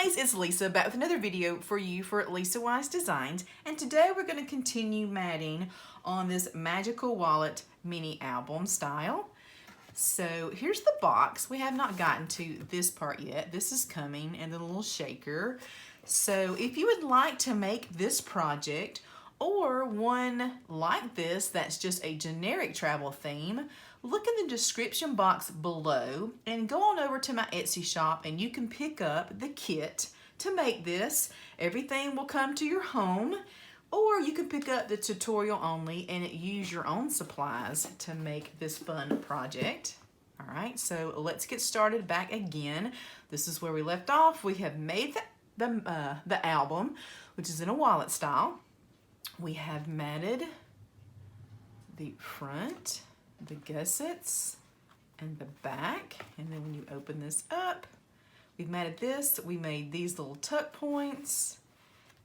guys, it's Lisa back with another video for you for Lisa Wise Designs, and today we're going to continue matting on this Magical Wallet mini album style. So here's the box. We have not gotten to this part yet. This is coming, and the little shaker. So if you would like to make this project or one like this that's just a generic travel theme, look in the description box below and go on over to my Etsy shop and you can pick up the kit to make this. Everything will come to your home, or you can pick up the tutorial only and use your own supplies to make this fun project. All right, so let's get started back again. This is where we left off. We have made the album, which is in a wallet style. We have matted the front, the gussets, and the back. And then when you open this up, we've matted this. We made these little tuck points,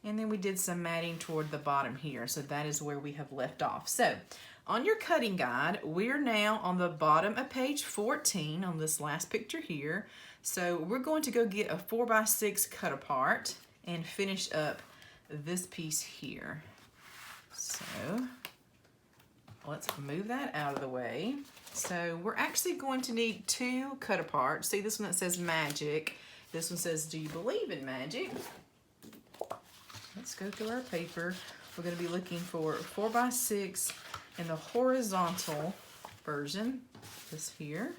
and then we did some matting toward the bottom here. So that is where we have left off. So on your cutting guide, we're now on the bottom of page 14 on this last picture here. So we're going to go get a 4x6 cut apart and finish up this piece here. So let's move that out of the way. So we're actually going to need two cut aparts. See this one that says magic. This one says, do you believe in magic? Let's go through our paper. We're going to be looking for 4x6 in the horizontal version, this here.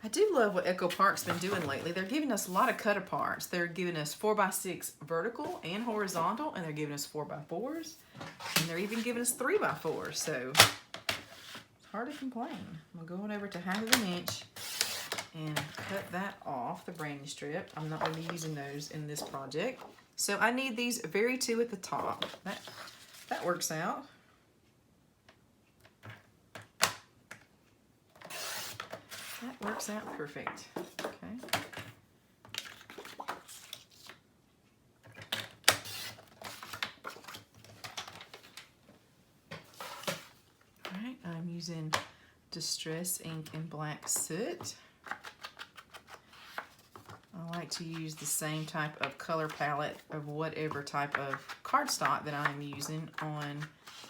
I do love what Echo Park's been doing lately. They're giving us a lot of cut aparts. They're giving us 4x6 vertical and horizontal, and they're giving us 4x4s, and they're even giving us 3x4s. So it's hard to complain. I'm going over to 1/2 inch and cut that off, the branding strip. I'm not going to be using those in this project. So I need these very two at the top. That works out. That works out perfect. Okay. All right, I'm using Distress ink and black soot. I like to use the same type of color palette of whatever type of cardstock that I'm using on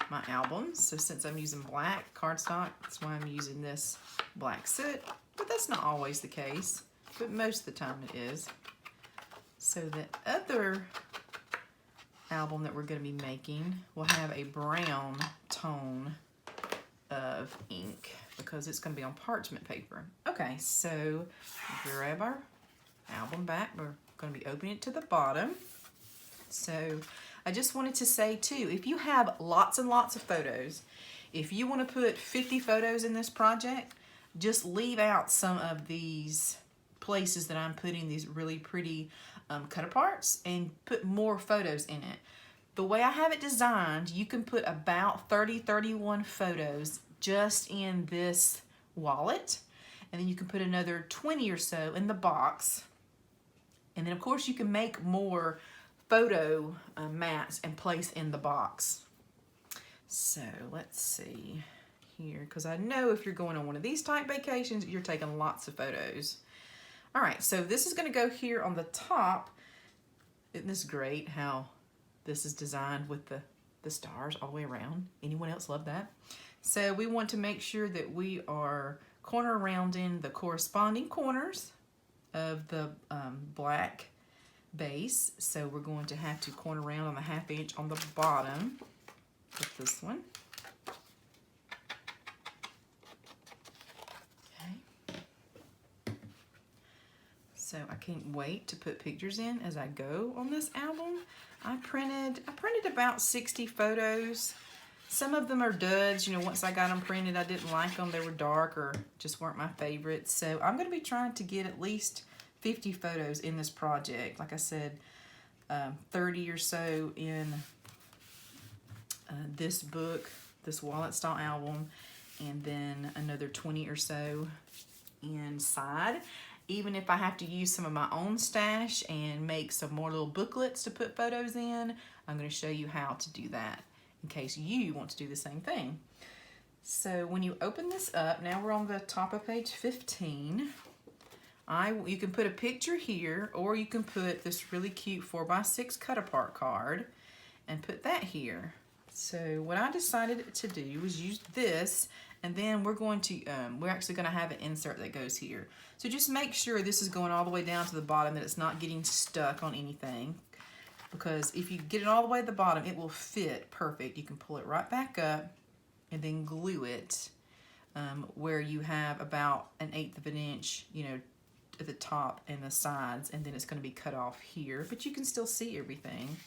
my albums. So since I'm using black cardstock, that's why I'm using this black soot. But that's not always the case, but most of the time it is. So the other album that we're going to be making will have a brown tone of ink because it's going to be on parchment paper. Okay, so grab our album back. We're going to be opening it to the bottom. So I just wanted to say too, if you have lots and lots of photos, if you want to put 50 photos in this project, just leave out some of these places that I'm putting these really pretty cut aparts and put more photos in it. The way I have it designed, you can put about 31 photos just in this wallet, and then you can put another 20 or so in the box. And then of course you can make more photo mats and place in the box. So let's see here, because I know if you're going on one of these type vacations, you're taking lots of photos. All right, so this is going to go here on the top. Isn't this great how this is designed with the stars all the way around? Anyone else love that? So we want to make sure that we are corner rounding the corresponding corners of the black base. So we're going to have to corner round on the 1/2 inch on the bottom with this one. So I can't wait to put pictures in as I go on this album. I printed about 60 photos. Some of them are duds. You know, once I got them printed, I didn't like them. They were dark or just weren't my favorites. So I'm going to be trying to get at least 50 photos in this project. Like I said, 30 or so in this book, this wallet style album, and then another 20 or so inside. Even if I have to use some of my own stash and make some more little booklets to put photos in, I'm going to show you how to do that in case you want to do the same thing. So when you open this up, now we're on the top of page 15. You can put a picture here, or you can put this really cute 4x6 cut apart card and put that here. So what I decided to do was use this, and then we're actually going to have an insert that goes here. So just make sure this is going all the way down to the bottom, that it's not getting stuck on anything, because if you get it all the way to the bottom, it will fit perfect. You can pull it right back up and then glue it where you have about 1/8 of an inch, you know, at the top and the sides, and then it's going to be cut off here, but you can still see everything.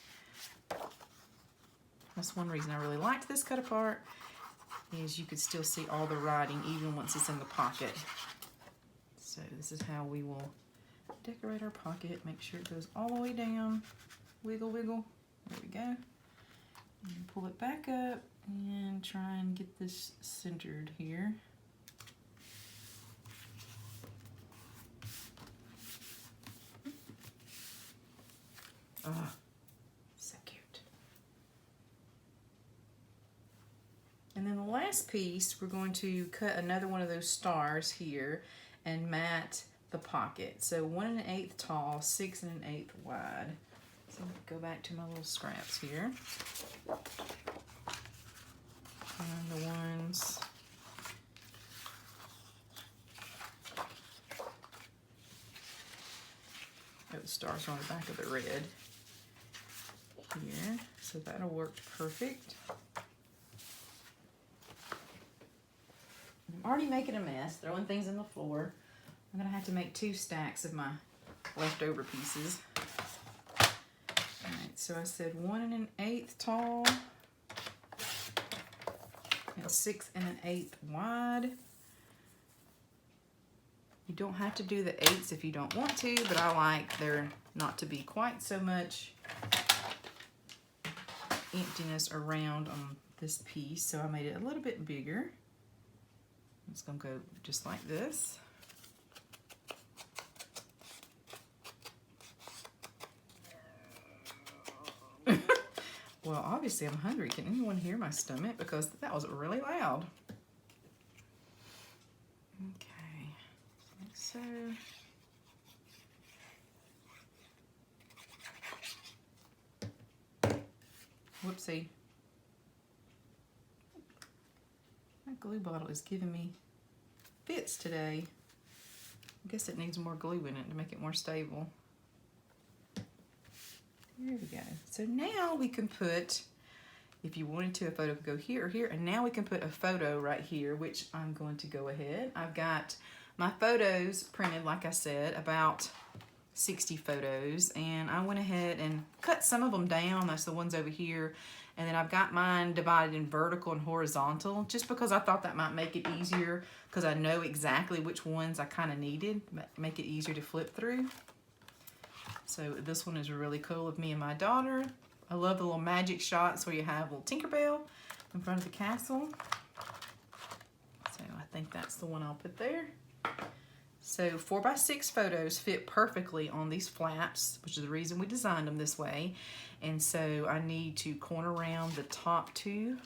That's one reason I really liked this cut apart, is you could still see all the writing even once it's in the pocket. So this is how we will decorate our pocket. Make sure it goes all the way down. Wiggle, wiggle. There we go. And pull it back up and try and get this centered here. Oh, so cute. And then the last piece, we're going to cut another one of those stars here and mat the pocket. So 1 1/8 tall, 6 1/8 wide. So I'm going to go back to my little scraps here. Find the ones. Oh, the stars are on the back of the red here. So that'll work perfect. I'm already making a mess, throwing things in the floor. I'm gonna have to make 2 stacks of my leftover pieces. Alright, so I said 1 1/8 tall and 6 1/8 wide. You don't have to do the 8s if you don't want to, but I like there not to be quite so much emptiness around on this piece, so I made it a little bit bigger. It's going to go just like this. Well, obviously I'm hungry. Can anyone hear my stomach? Because that was really loud. Okay, like so. Whoopsie. My glue bottle is giving me fits today. I guess it needs more glue in it to make it more stable. There we go. So now we can put, if you wanted to, a photo could go here or here, and now we can put a photo right here, which I'm going to go ahead. I've got my photos printed, like I said, about 60 photos, and I went ahead and cut some of them down. That's the ones over here. And then I've got mine divided in vertical and horizontal, just because I thought that might make it easier, because I know exactly which ones I kind of needed, make it easier to flip through. So this one is really cool of me and my daughter. I love the little magic shots where you have a little Tinkerbell in front of the castle. So I think that's the one I'll put there. So 4x6 photos fit perfectly on these flaps, which is the reason we designed them this way. And so I need to corner around the top 2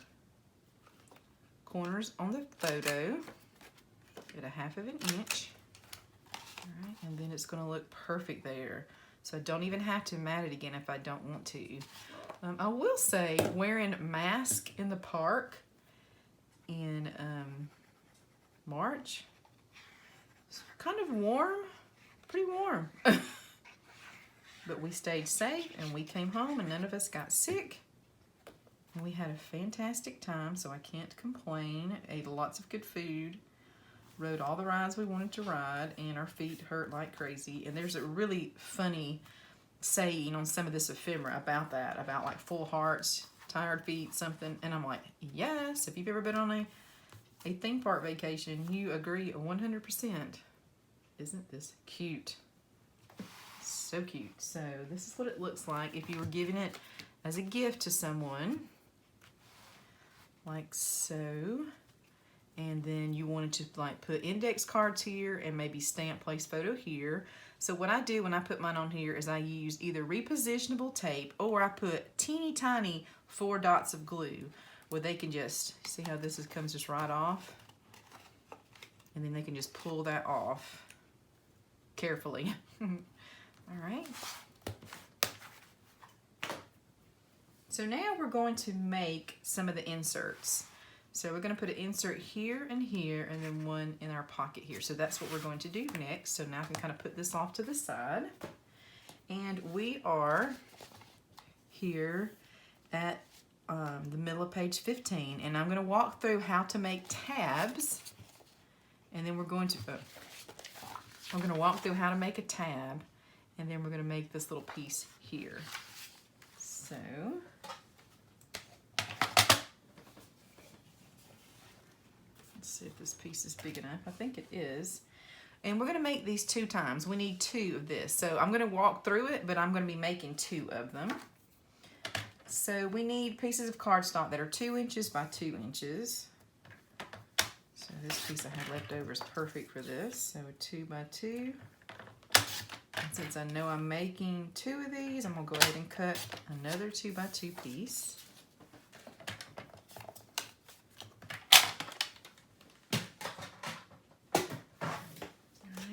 corners on the photo at 1/2 inch. All right, and then it's going to look perfect there. So I don't even have to mat it again if I don't want to. I will say, wearing mask in the park in March, it's kind of warm, pretty warm. But we stayed safe and we came home and none of us got sick. And we had a fantastic time, so I can't complain. Ate lots of good food, rode all the rides we wanted to ride, and our feet hurt like crazy. And there's a really funny saying on some of this ephemera about that, about like full hearts, tired feet, something. And I'm like, yes, if you've ever been on a theme park vacation, you agree 100%. Isn't this cute? So cute. So this is what it looks like if you were giving it as a gift to someone, like so. And then you wanted to like put index cards here and maybe stamp place photo here. So what I do when I put mine on here is I use either repositionable tape, or I put teeny tiny 4 dots of glue where they can just, see how this comes just right off? And then they can just pull that off. carefully. All right. So now we're going to make some of the inserts. So we're going to put an insert here and here, and then one in our pocket here. So that's what we're going to do next. So now I can kind of put this off to the side. And we are here at the middle of page 15, and I'm going to walk through how to make tabs, and then we're going to walk through how to make a tab, and then we're going to make this little piece here. So let's see if this piece is big enough. I think it is. And we're going to make these 2 times. We need 2 of this. So I'm going to walk through it, but I'm going to be making 2 of them. So we need pieces of cardstock that are 2 inches by 2 inches. So this piece I have left over is perfect for this. So 2 by 2. And since I know I'm making 2 of these, I'm going to go ahead and cut another 2 by 2 piece.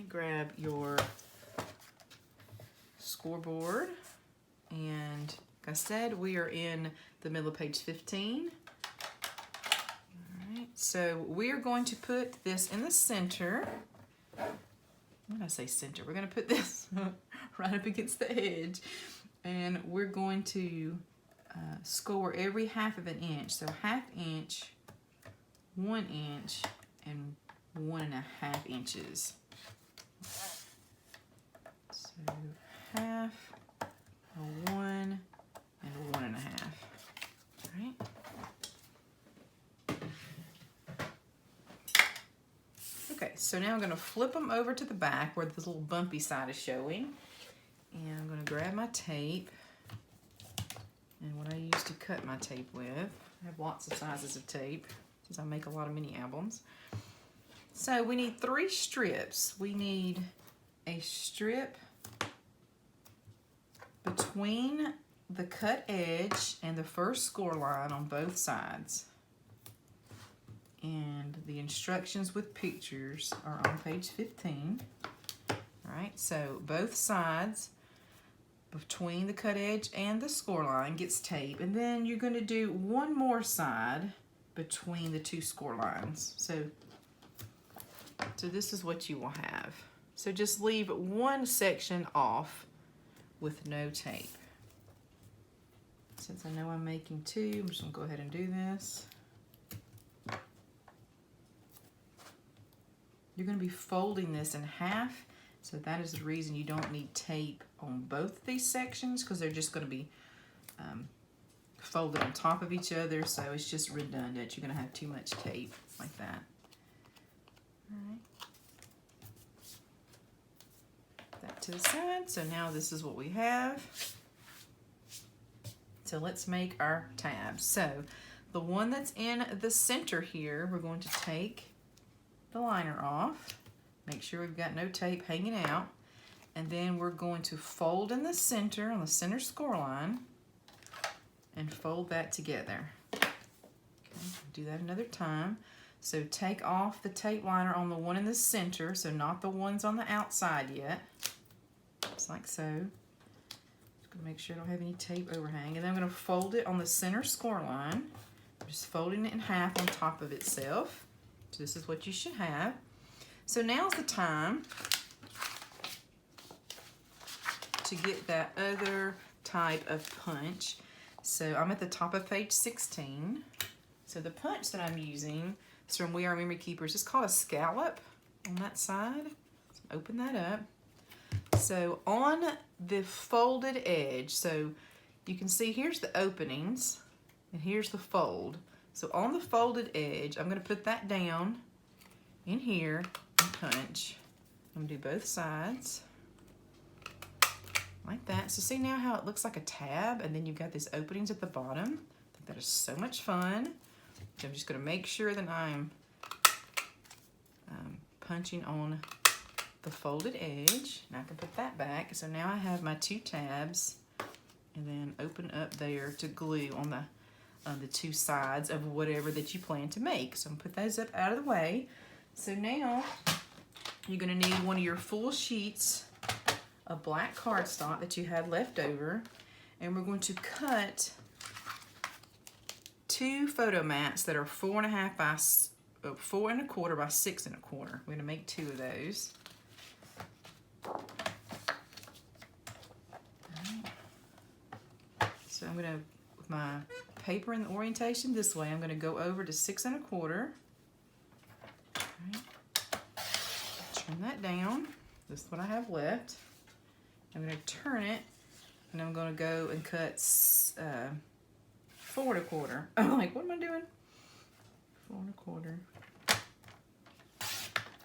Grab your scoreboard, and like I said, we are in the middle of page 15. All right, so we are going to put this in the center. When I say center, we're going to put this right up against the edge, and we're going to score every 1/2 inch. So 1/2 inch, 1 inch, and 1.5 inches. So 1/2, a 1, and a 1.5. All right. Okay, so now I'm going to flip them over to the back where this little bumpy side is showing. And I'm going to grab my tape and what I use to cut my tape with. I have lots of sizes of tape since I make a lot of mini albums. So we need 3 strips. We need a strip between the cut edge and the first score line on both sides. And the instructions with pictures are on page 15. All right, so both sides between the cut edge and the score line gets tape, and then you're going to do one more side between the 2 score lines. So this is what you will have. So just leave one section off with no tape. Since I know I'm making 2, I'm just going to go ahead and do this. You're going to be folding this in half, so that is the reason you don't need tape on both these sections, because they're just going to be folded on top of each other, so it's just redundant. You're going to have too much tape like that. All right. That to the side. So now this is what we have. So let's make our tabs. So the one that's in the center here, we're going to take the liner off. Make sure we've got no tape hanging out. And then we're going to fold in the center, on the center score line, and fold that together. Okay, do that another time. So take off the tape liner on the one in the center, so not the ones on the outside yet. Just like so. Just gonna make sure I don't have any tape overhang. And then I'm gonna fold it on the center score line. I'm just folding it in half on top of itself. So this is what you should have. So now's the time to get that other type of punch. So I'm at the top of page 16. So the punch that I'm using is from We Are Memory Keepers. It's called a scallop on that side. So open that up. So on the folded edge, so you can see here's the openings and here's the fold. So on the folded edge, I'm going to put that down in here and punch. I'm going to do both sides like that. So see now how it looks like a tab, and then you've got these openings at the bottom. I think that is so much fun. So I'm just going to make sure that I'm punching on the folded edge. Now I can put that back. So now I have my 2 tabs, and then open up there to glue on the 2 sides of whatever that you plan to make. So I'm going to put those up out of the way. So now You're going to need one of your full sheets of black cardstock that you had left over, and we're going to cut 2 photo mats that are 4.5 by 4.25 by 6.25. We're going to make 2 of those. So I'm going to, with my paper in the orientation this way, I'm going to go over to 6.25. Right. Turn that down. This is what I have left. I'm going to turn it, and I'm going to go and cut 4.25. I'm like, what am I doing? 4.25.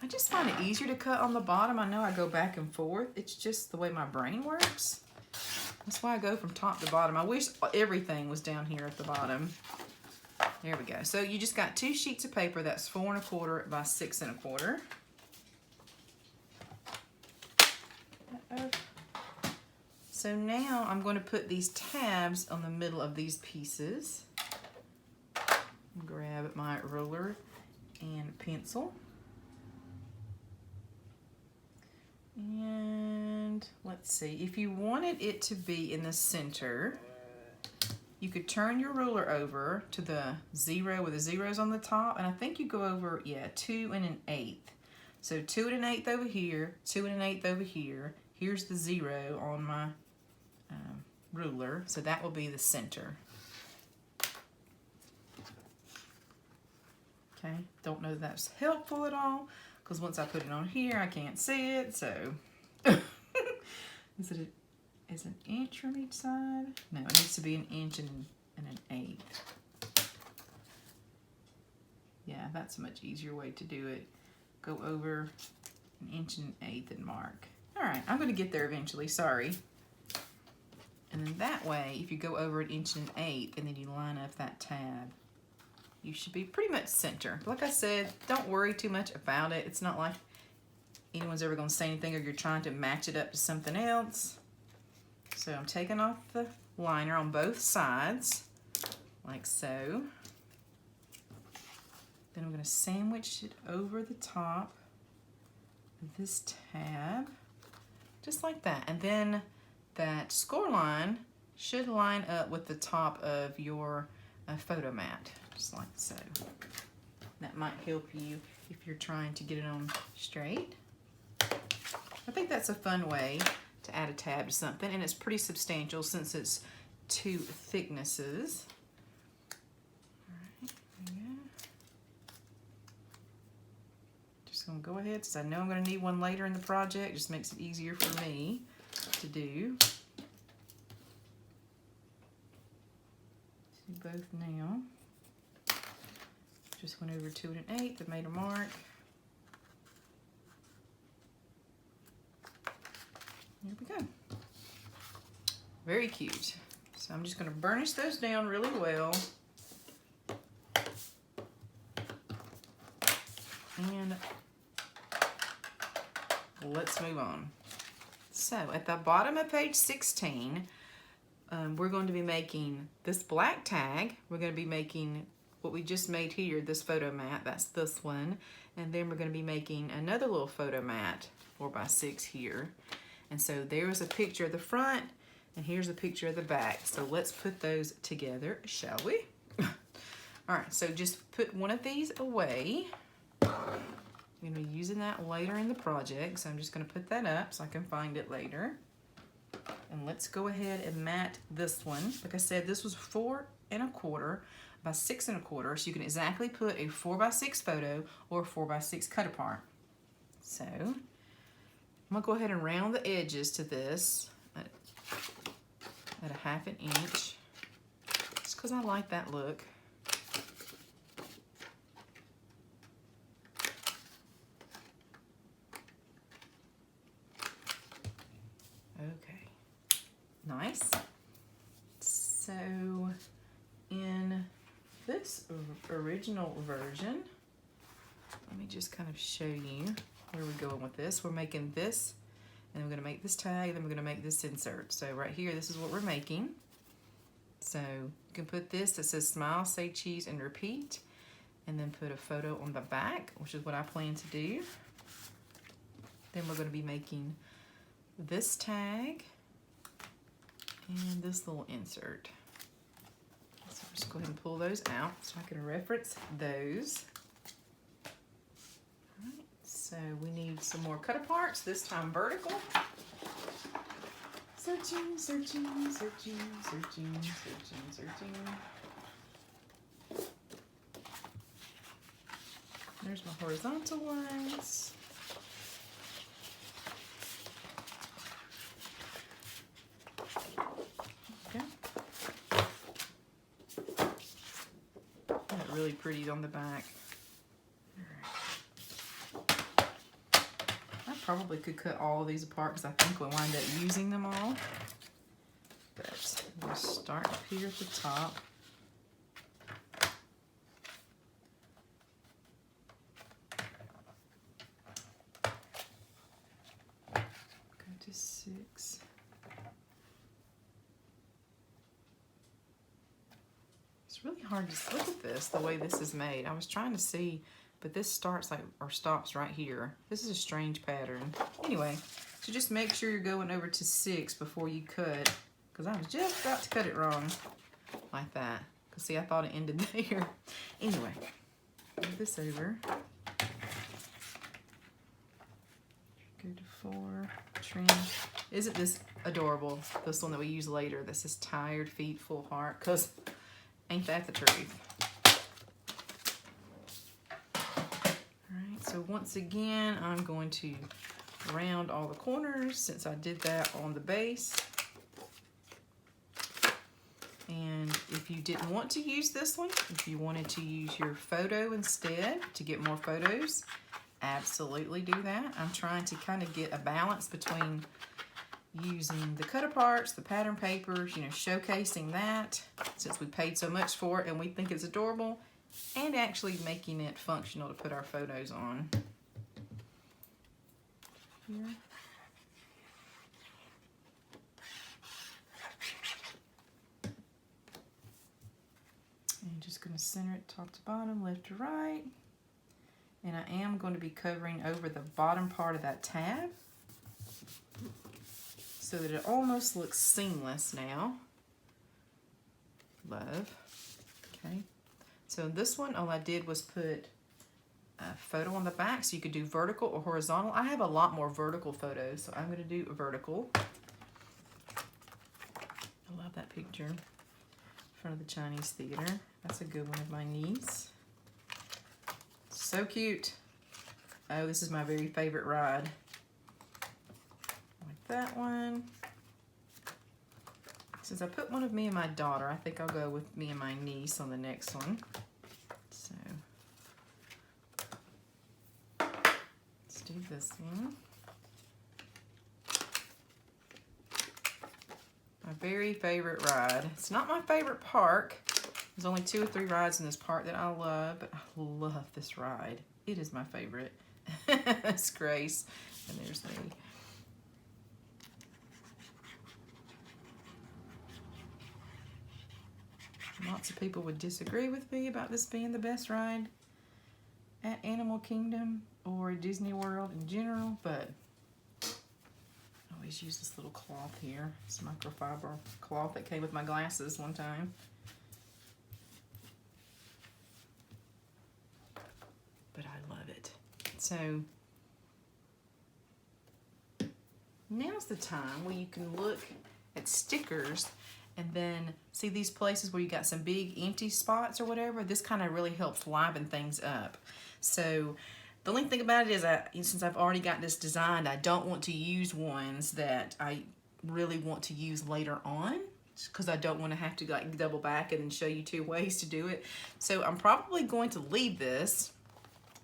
I just find it easier to cut on the bottom. I know I go back and forth. It's just the way my brain works. That's why I go from top to bottom. I wish everything was down here at the bottom. There we go. So you just got 2 sheets of paper. That's 4.25 by 6.25. So now I'm going to put these tabs on the middle of these pieces. Grab my ruler and pencil. And let's see, if you wanted it to be in the center, you could turn your ruler over to the 0 with the zeros on the top, and I think you go over, 2 1/8. So 2 1/8 over here, 2 1/8 over here. Here's the 0 on my ruler, so that will be the center. Okay, don't know if that's helpful at all, because once I put it on here, I can't see it, so. Is it an inch from each side? No, it needs to be 1 inch and 1/8. Yeah, that's a much easier way to do it. Go over 1 inch and 1/8 and mark. All right, I'm gonna get there eventually, sorry. And then that way, if you go over 1 inch and 1/8 and then you line up that tab, you should be pretty much center. Like I said, don't worry too much about it. It's not like anyone's ever gonna say anything or you're trying to match it up to something else. So I'm taking off the liner on both sides, like so. Then I'm gonna sandwich it over the top of this tab, just like that. And then that score line should line up with the top of your photo mat, just like so. That might help you if you're trying to get it on straight. I think that's a fun way to add a tab to something, and it's pretty substantial since it's 2 thicknesses. All right, there we go. Just gonna go ahead, since I know I'm gonna need one later in the project, just makes it easier for me to do. Do both now. Just went over 2 1/8 and made a mark. There we go. Very cute. So I'm just going to burnish those down really well. And let's move on. So at the bottom of page 16, we're going to be making this black tag. We're going to be making what we just made here, this photo mat. That's this one. And then we're going to be making another little photo mat, 4 by 6 here. And so there's a picture of the front, and here's a picture of the back. So let's put those together, shall we? All right, so just put one of these away. I'm gonna be using that later in the project, so I'm just gonna put that up so I can find it later. And let's go ahead and mat this one. Like I said, this was 4 1/4 by 6 1/4, so you can exactly put a 4 by 6 photo or a 4 by 6 cut apart. So I'm gonna go ahead and round the edges to this at 1/2 inch, just because I like that look. Okay, nice. So in this original version, let me just kind of show you where we're going with this. We're making this, and we're gonna make this tag, then we're gonna make this insert. So right here, this is what we're making. So you can put this that says smile, say cheese, and repeat, and then put a photo on the back, which is what I plan to do. Then we're going to be making this tag and this little insert. So just go ahead and pull those out so I can reference those. All right, so we need some more cut aparts, this time vertical. Searching, searching, searching, searching, searching, searching. There's my horizontal ones. Okay. That really pretty on the back. I probably could cut all of these apart because I think we'll wind up using them all. But we'll start up here at the top. Go to 6. It's really hard to look at this, the way this is made. I was trying to see, but this starts like, or stops right here. This is a strange pattern. Anyway, so just make sure you're going over to 6 before you cut, because I was just about to cut it wrong, like that. Because see, I thought it ended there. Anyway, move this over. Go to 4, trim. Isn't this adorable? This one that we use later. This is tired feet, full heart, because ain't that the truth? Alright, so once again, I'm going to round all the corners since I did that on the base. And if you didn't want to use this one, if you wanted to use your photo instead to get more photos, absolutely do that. I'm trying to kind of get a balance between using the cut aparts, the pattern papers, you know, showcasing that since we paid so much for it and we think it's adorable, and actually making it functional to put our photos on. Here. And just going to center it top to bottom, left to right. And I am going to be covering over the bottom part of that tab so that it almost looks seamless now. Love. Okay. So this one, all I did was put a photo on the back, so you could do vertical or horizontal. I have a lot more vertical photos, so I'm going to do vertical. I love that picture in front of the Chinese theater. That's a good one of my niece. So cute. Oh, this is my very favorite ride. Like that one. Since I put one of me and my daughter, I think I'll go with me and my niece on the next one. So let's do this one. My very favorite ride. It's not my favorite park. There's only 2 or 3 rides in this park that I love, but I love this ride. It is my favorite. It's Grace, and there's me. Lots of people would disagree with me about this being the best ride at Animal Kingdom or Disney World in general, but I always use this little cloth here. It's microfiber cloth that came with my glasses one time. But I love it. So now's the time where you can look at stickers and then see these places where you got some big empty spots or whatever. This kind of really helps liven things up. So the only thing about it is, since I've already got this designed, I don't want to use ones that I really want to use later on, because I don't want to have to like double back and then show you 2 ways to do it. So I'm probably going to leave this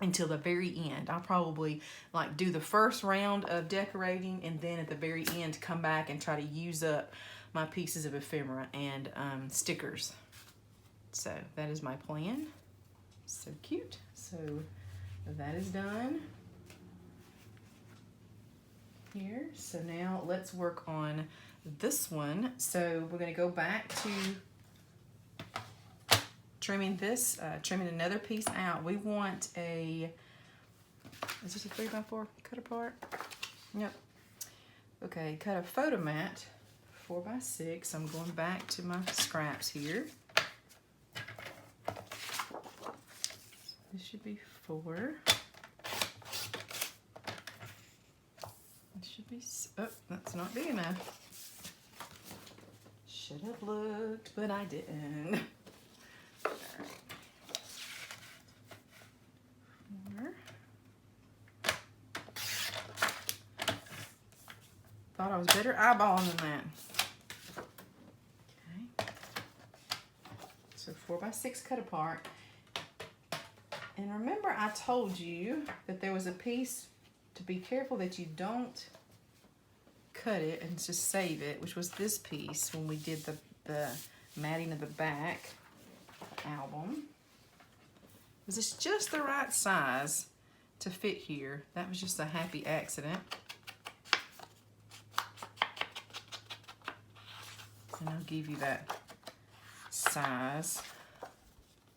until the very end. I'll probably like do the first round of decorating and then at the very end come back and try to use up my pieces of ephemera and stickers. So that is my plan. So cute. So that is done here. So now let's work on this one. So we're going to go back to trimming this, trimming another piece out. We want a Is this a 3x4 cut apart? Yep. Okay, cut a photo mat 4x6. I'm going back to my scraps here. This should be 4. This should be, oh, that's not big enough. Should have looked, but I didn't. All right. 4. Thought I was better eyeballing than that. Okay. So 4x6 cut apart. And remember I told you that there was a piece to be careful that you don't cut it and just save it, which was this piece when we did the matting of the back album. Was this just the right size to fit here? That was just a happy accident. And I'll give you that size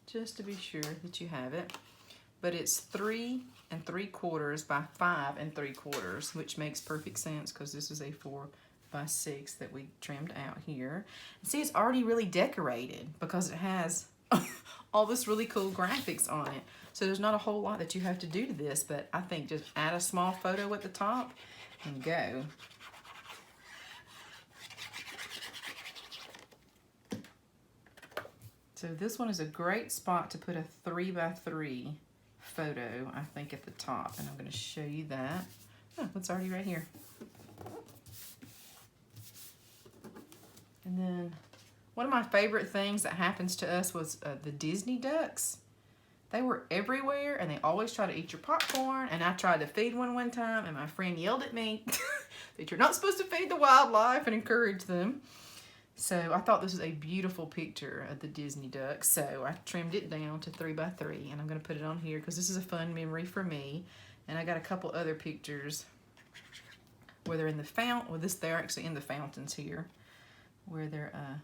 just to be sure that you have it. But it's 3 3/4 by 5 3/4, which makes perfect sense because this is a 4x6 that we trimmed out here. And see, it's already really decorated because it has all this really cool graphics on it. So there's not a whole lot that you have to do to this, but I think just add a small photo at the top and go. So this one is a great spot to put a 3x3 photo, I think, at the top. And I'm going to show you that. Oh, it's already right here. And then one of my favorite things that happens to us was the Disney ducks. They were everywhere, and they always try to eat your popcorn. And I tried to feed one time, and my friend yelled at me that you're not supposed to feed the wildlife and encourage them. So I thought this was a beautiful picture of the Disney duck. So I trimmed it down to 3x3, and I'm going to put it on here because this is a fun memory for me. And I got a couple other pictures where they're in the fountain. Well, they're actually in the fountains here, where they're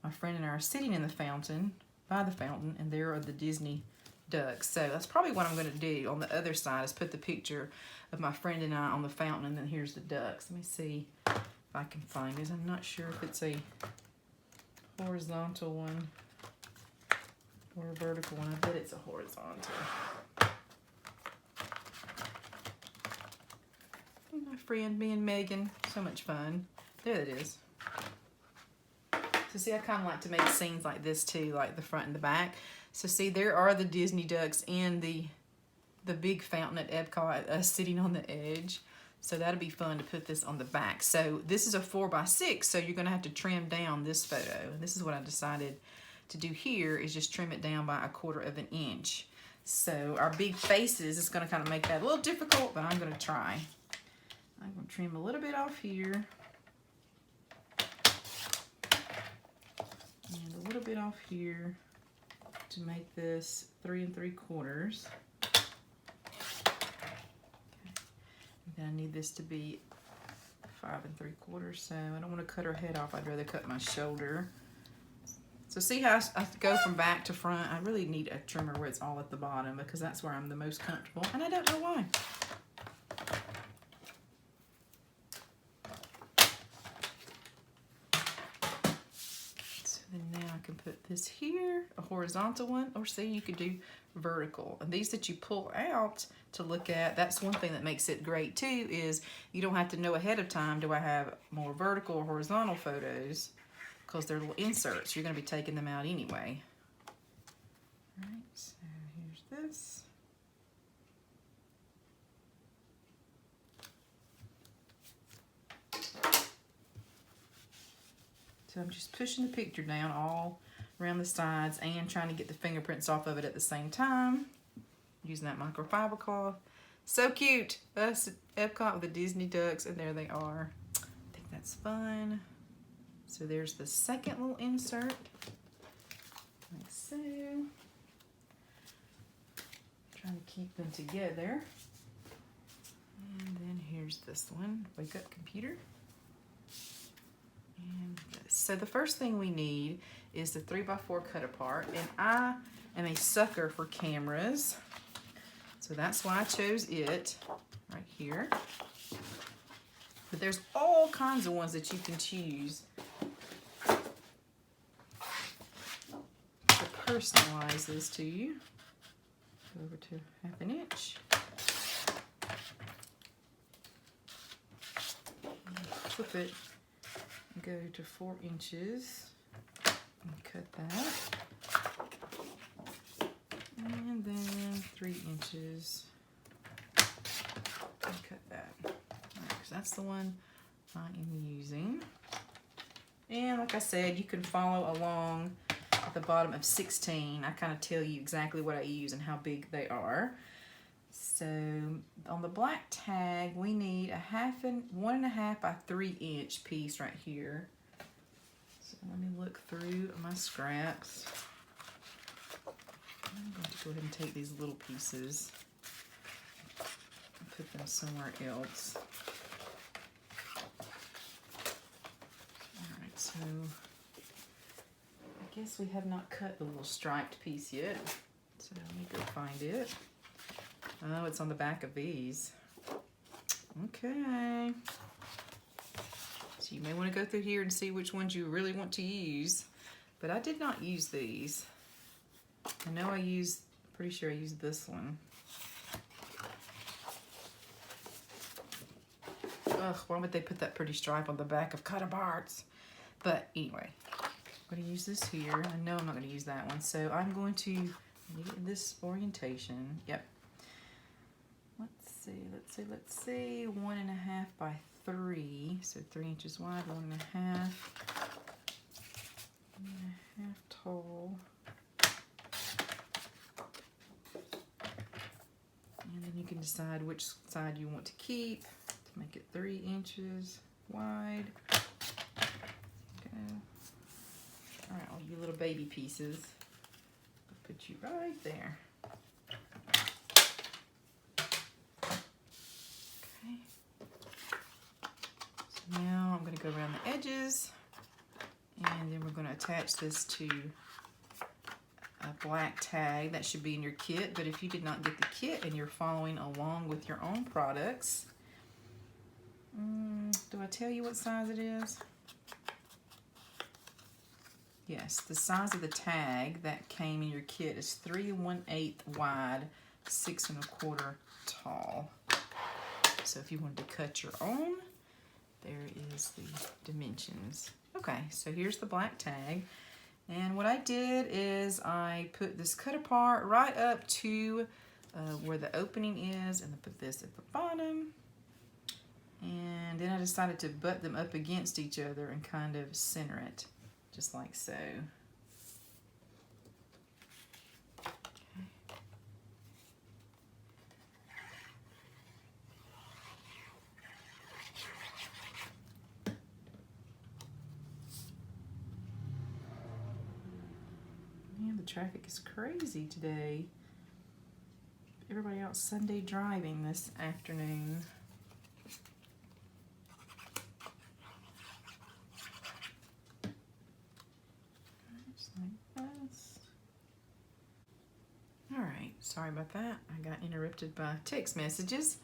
my friend and I are sitting in the fountain, by the fountain, and there are the Disney ducks. So that's probably what I'm going to do on the other side, is put the picture of my friend and I on the fountain, and then here's the ducks. Let me see if I can find this. I'm not sure if it's a horizontal one or a vertical one. I bet it's a horizontal. And my friend, me and Megan, so much fun. There it is. So see, I kind of like to make scenes like this too, like the front and the back. So see, there are the Disney ducks in the big fountain at Epcot, sitting on the edge. So that'll be fun to put this on the back. So this is a 4x6, so you're gonna have to trim down this photo. And this is what I decided to do here, is just trim it down by 1/4 of an inch. So our big faces is gonna kind of make that a little difficult, but I'm gonna try. I'm gonna trim a little bit off here. And a little bit off here to make this 3 3/4. Then I need this to be 5 3/4, so I don't want to cut her head off. I'd rather cut my shoulder. So see how I go from back to front? I really need a trimmer where it's all at the bottom because that's where I'm the most comfortable, and I don't know why. So then now I can put this here, a horizontal one, or see, you could do vertical. And these that you pull out to look at, that's one thing that makes it great too, is you don't have to know ahead of time, do I have more vertical or horizontal photos, because they're little inserts. You're going to be taking them out anyway. All right, so here's this. So I'm just pushing the picture down all around the sides and trying to get the fingerprints off of it at the same time, using that microfiber cloth. So cute, us at Epcot with the Disney ducks, and there they are. I think that's fun. So there's the second little insert, like so. Trying to keep them together. And then here's this one, wake up computer. And so the first thing we need is the 3x4 cut apart, and I am a sucker for cameras. So So that's why I chose it right here. But there's all kinds of ones that you can choose to personalize this to you. Go over to 1/2 inch. Flip it and go to 4 inches and cut that. And then 3 inches and cut that. Alright, so that's the one I am using. And like I said, you can follow along at the bottom of 16. I kind of tell you exactly what I use and how big they are. So on the black tag, we need 1.5 by 3 inch piece right here. So let me look through my scraps. I'm going to go ahead and take these little pieces and put them somewhere else. Alright, so I guess we have not cut the little striped piece yet. So let me go find it. Oh, it's on the back of these. Okay. So you may want to go through here and see which ones you really want to use. But I did not use these. I know pretty sure I used this one. Ugh, why would they put that pretty stripe on the back of cut aparts? But anyway, I'm going to use this here. I know I'm not going to use that one. So I'm going to get this orientation. Yep. Let's see. 1.5 by 3. So 3 inches wide, 1.5. 1.5 tall. And then you can decide which side you want to keep to make it 3 inches wide. Okay. All right, all you little baby pieces. I'll put you right there. Okay. So now I'm going to go around the edges, and then we're going to attach this to a black tag that should be in your kit. But if you did not get the kit and you're following along with your own products, do I tell you what size it is? Yes, the size of the tag that came in your kit is 3 1/8 wide, 6 1/4 tall. So if you wanted to cut your own, there is the dimensions. Okay, so here's the black tag. And what I did is I put this cut apart right up to where the opening is, and I put this at the bottom. And then I decided to butt them up against each other and kind of center it, just like so. Traffic is crazy today. Everybody out Sunday driving this afternoon. Just like this. All right, sorry about that. I got interrupted by text messages.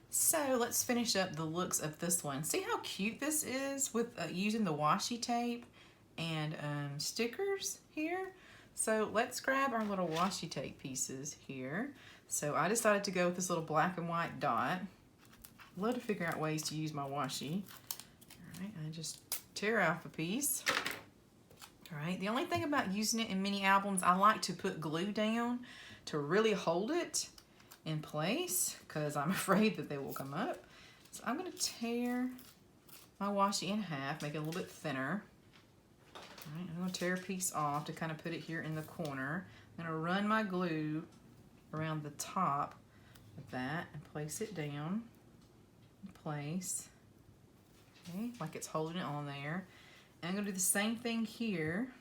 So let's finish up the looks of this one. See how cute this is with using the washi tape and stickers here? So let's grab our little washi tape pieces here. So I decided to go with this little black and white dot. Love to figure out ways to use my washi. All right, I just tear off a piece. All right, the only thing about using it in mini albums, I like to put glue down to really hold it in place because I'm afraid that they will come up. So I'm going to tear my washi in half, make it a little bit thinner. All right, I'm going to tear a piece off to kind of put it here in the corner. I'm going to run my glue around the top of that and place it down in place. Okay, like it's holding it on there. And I'm going to do the same thing here.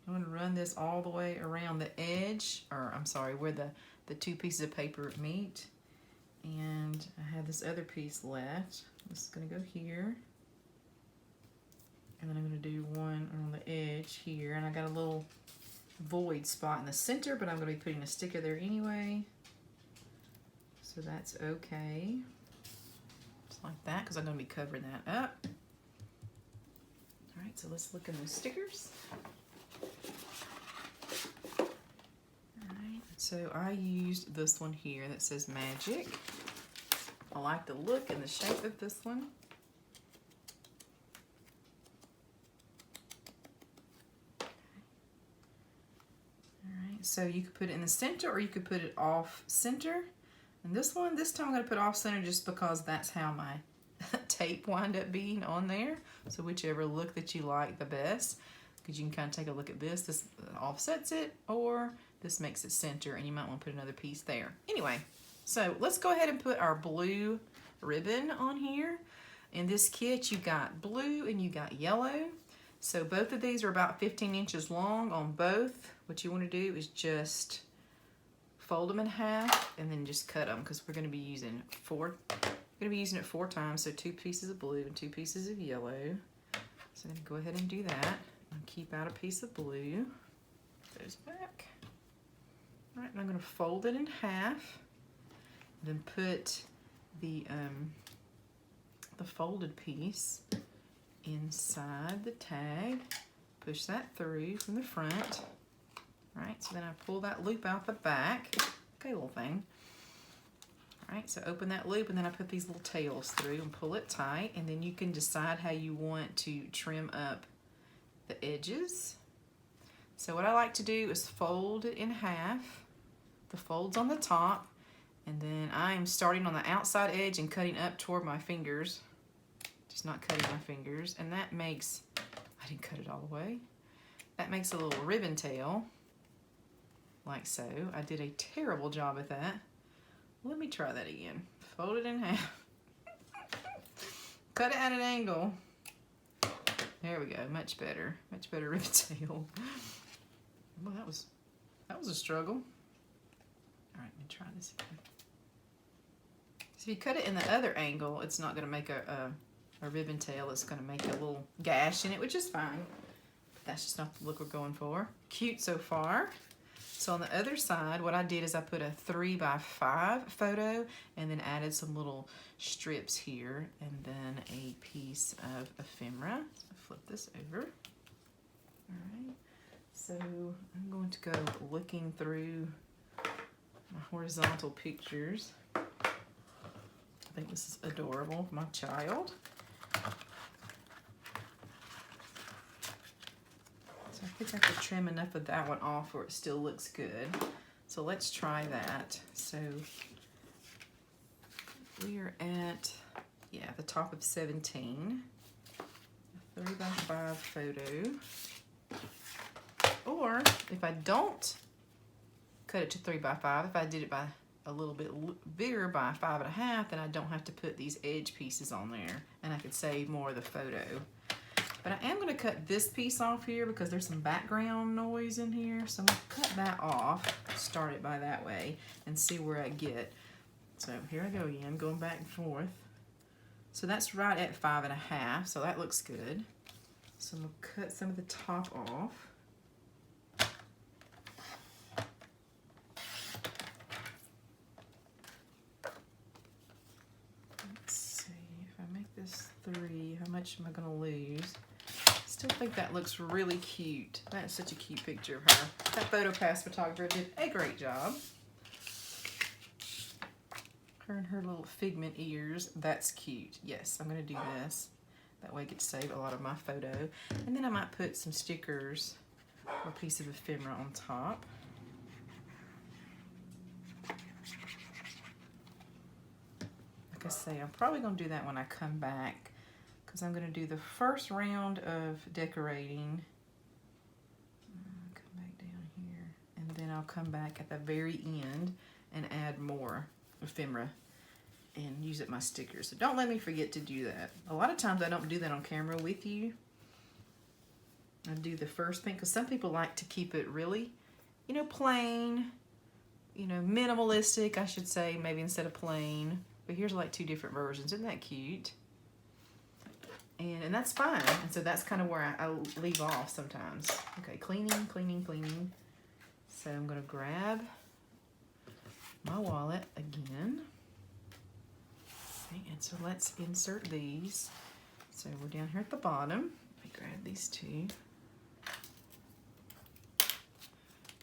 I'm going to run this all the way around the edge, or I'm sorry, where the two pieces of paper meet. And I have this other piece left. This is going to go here. And then I'm going to do one on the edge here. And I got a little void spot in the center, but I'm going to be putting a sticker there anyway. So that's okay. Just like that, because I'm going to be covering that up. All right, so let's look at those stickers. All right, so I used this one here that says Magic. I like the look and the shape of this one. So you could put it in the center or you could put it off center. And this one, this time I'm going to put off center just because that's how my tape wind up being on there. So whichever look that you like the best, because you can kind of take a look at this. This offsets it, or this makes it center, and you might want to put another piece there. Anyway, so let's go ahead and put our blue ribbon on here. In this kit, you got blue and you got yellow. So both of these are about 15 inches long on both. What you want to do is just fold them in half and then just cut them, because we're going to be using it 4 times. So 2 pieces of blue and 2 pieces of yellow. So I'm going to go ahead and do that. And keep out a piece of blue. Goes back. All right, and I'm going to fold it in half. Then put the folded piece inside the tag. Push that through from the front. All right, so then I pull that loop out the back. Okay, little thing. All right, so open that loop, and then I put these little tails through and pull it tight, and then you can decide how you want to trim up the edges. So what I like to do is fold it in half, the folds on the top, and then I am starting on the outside edge and cutting up toward my fingers. Just not cutting my fingers, and that makes, I didn't cut it all the way. That makes a little ribbon tail, like so. I did a terrible job at that. Let me try that again. Fold it in half. Cut it at an angle. There we go, much better ribbon tail. Well, that was a struggle. All right, let me try this again. So if you cut it in the other angle, it's not gonna make a ribbon tail. It's gonna make a little gash in it, which is fine. But that's just not the look we're going for. Cute so far. So on the other side, what I did is I put a 3x5 photo and then added some little strips here and then a piece of ephemera. So flip this over. All right. So I'm going to go looking through my horizontal pictures. I think this is adorable for my child. So I think I could trim enough of that one off where it still looks good. So let's try that. So we are at, the top of 17. A 3x5 photo. Or if I don't cut it to 3x5, if I did it by a little bit bigger by 5.5, then I don't have to put these edge pieces on there, and I could save more of the photo. But I am going to cut this piece off here because there's some background noise in here, so I'm going to cut that off, start it by that way, and see where I get. So here I go again, going back and forth. So that's right at 5.5, so that looks good. So I'm going to cut some of the top off. This 3, how much am I going to lose? Still think that looks really cute. That's such a cute picture of her. That photo pass photographer did a great job. Her and her little figment ears, that's cute. Yes, I'm going to do this. That way I get to save a lot of my photo. And then I might put some stickers or a piece of ephemera on top. Like I say, I'm probably going to do that when I come back, because I'm going to do the first round of decorating. Come back down here, and then I'll come back at the very end and add more ephemera and use it my stickers. So don't let me forget to do that. A lot of times I don't do that on camera with you. I do the first thing, because some people like to keep it really, plain, minimalistic, I should say, maybe instead of plain. But here's like 2 different versions. Isn't that cute? And that's fine. And so that's kind of where I leave off sometimes. Okay, cleaning, cleaning, cleaning. So I'm going to grab my wallet again. Okay, and so let's insert these. So we're down here at the bottom. Let me grab these two.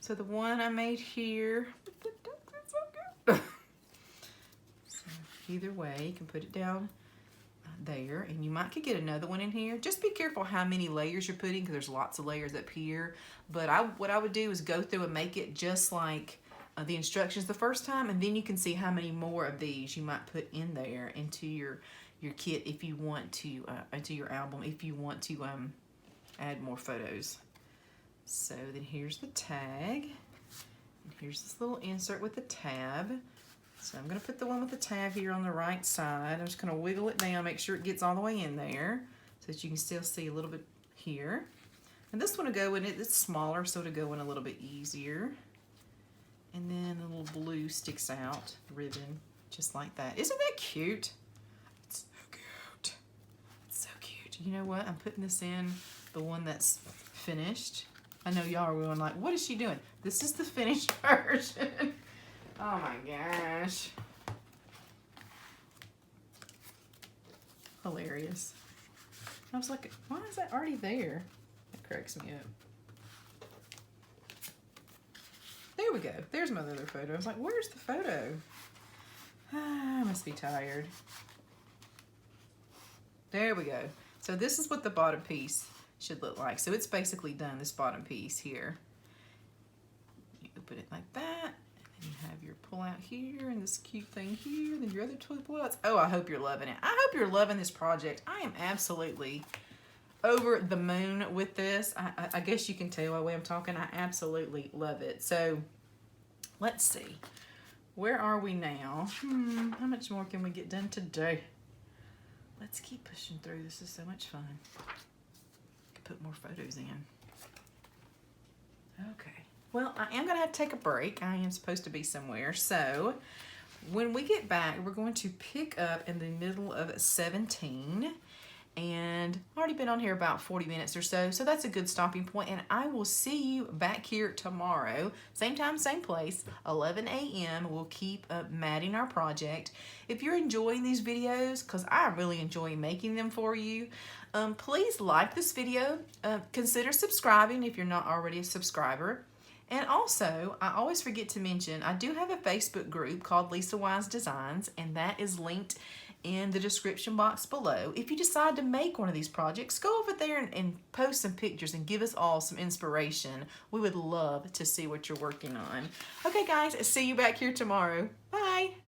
So the one I made here, so good. So either way, you can put it down there, and you might could get another one in here. Just be careful how many layers you're putting, because there's lots of layers up here. But what I would do is go through and make it just like the instructions the first time, and then you can see how many more of these you might put in there into your kit if you want to, into your album if you want to add more photos. So then here's the tag, and here's this little insert with the tab. So I'm going to put the one with the tab here on the right side. I'm just going to wiggle it down, make sure it gets all the way in there so that you can still see a little bit here. And this one will go in, it's smaller, so it'll go in a little bit easier. And then a little blue sticks out, ribbon, just like that. Isn't that cute? It's so cute. It's so cute. You know what? I'm putting this in the one that's finished. I know y'all are going like, what is she doing? This is the finished version. Oh my gosh. Hilarious. I was like, why is that already there? That cracks me up. There we go. There's my other photo. I was like, where's the photo? I must be tired. There we go. So this is what the bottom piece should look like. So it's basically done, this bottom piece here. You open it like that. And you have your pull out here and this cute thing here. Then your other two pull outs. Oh, I hope you're loving it. I hope you're loving this project. I am absolutely over the moon with this. I guess you can tell by the way I'm talking. I absolutely love it. So let's see. Where are we now? How much more can we get done today? Let's keep pushing through. This is so much fun. Put more photos in. Okay. Well, I am going to have to take a break. I am supposed to be somewhere. So when we get back, we're going to pick up in the middle of 17. And I've already been on here about 40 minutes or so. So that's a good stopping point. And I will see you back here tomorrow. Same time, same place, 11 a.m. We'll keep matting our project. If you're enjoying these videos, because I really enjoy making them for you, please like this video. Consider subscribing if you're not already a subscriber. And also, I always forget to mention, I do have a Facebook group called Lisa Wise Designs, and that is linked in the description box below. If you decide to make one of these projects, go over there and post some pictures and give us all some inspiration. We would love to see what you're working on. Okay, guys, see you back here tomorrow. Bye.